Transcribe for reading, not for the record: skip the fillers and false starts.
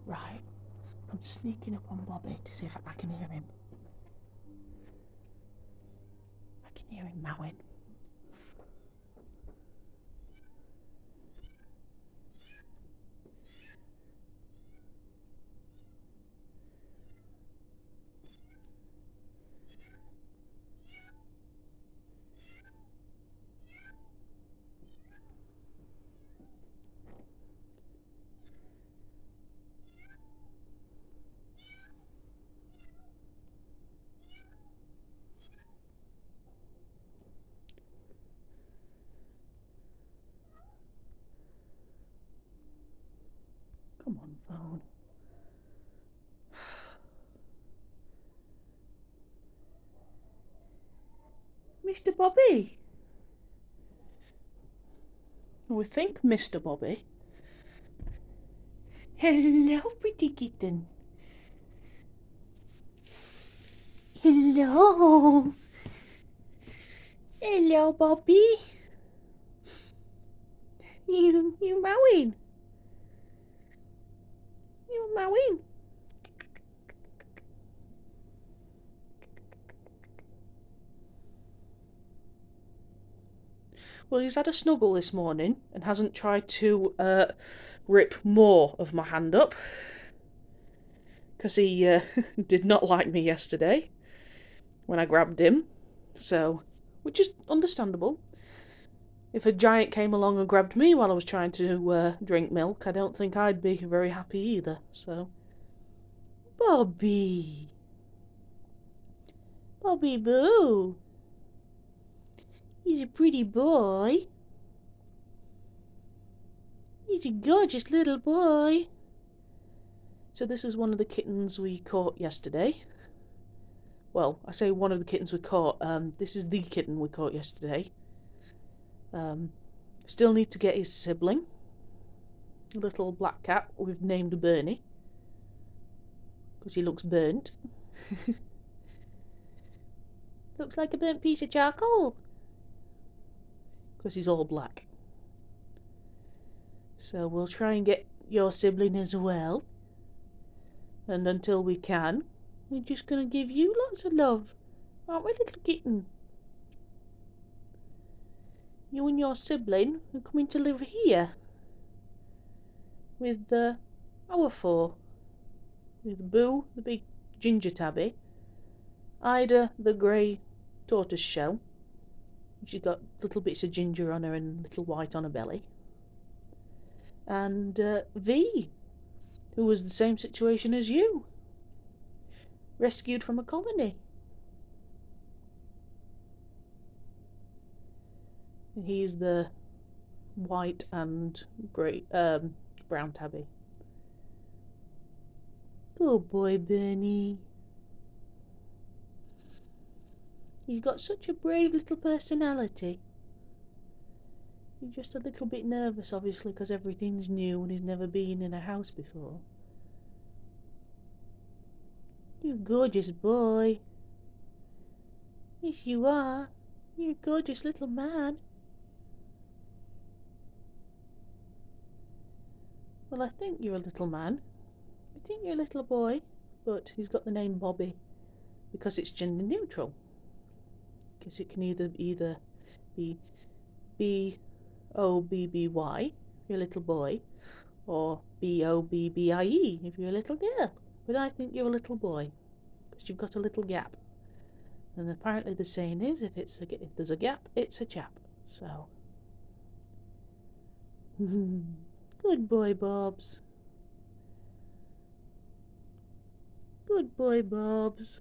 Right, I'm sneaking up on Bobbie to see if I can hear him. I can hear him mowing. Come on, phone. Mr. Bobbie. We think Mr. Bobbie. Hello, pretty kitten. Hello. Hello, Bobbie. You mowing? You mowing? Well, he's had a snuggle this morning and hasn't tried to rip more of my hand up, because he did not like me yesterday when I grabbed him, so, which is understandable. If a giant came along and grabbed me while I was trying to drink milk, I don't think I'd be very happy either, so. Bobbie. Bobbie boo. He's a pretty boy. He's a gorgeous little boy. So this is one of the kittens we caught yesterday. Well, I say one of the kittens we caught. This is the kitten we caught yesterday. Still need to get his sibling. A little black cat we've named Burnie, because he looks burnt. Looks like a burnt piece of charcoal, because he's all black. So we'll try and get your sibling as well. And until we can, we're just going to give you lots of love. Aren't we, little kitten? You and your sibling are coming to live here with our four. With Boo, the big ginger tabby, Ida, the grey tortoise shell. She's got little bits of ginger on her and little white on her belly. And V, who was the same situation as you. Rescued from a colony. He's the white and grey, brown tabby. Good boy, Burnie. You've got such a brave little personality. You're just a little bit nervous, obviously, because everything's new and he's never been in a house before. You gorgeous boy. Yes, you are. You're a gorgeous little man. Well, I think you're a little man. I think you're a little boy, but he's got the name Bobbie because it's gender neutral. Because it can either be Bobby if you're a little boy, or Bobbie if you're a little girl. But I think you're a little boy because you've got a little gap. And apparently the saying is, if there's a gap, it's a chap. So, good boy, Bobs. Good boy, Bobs.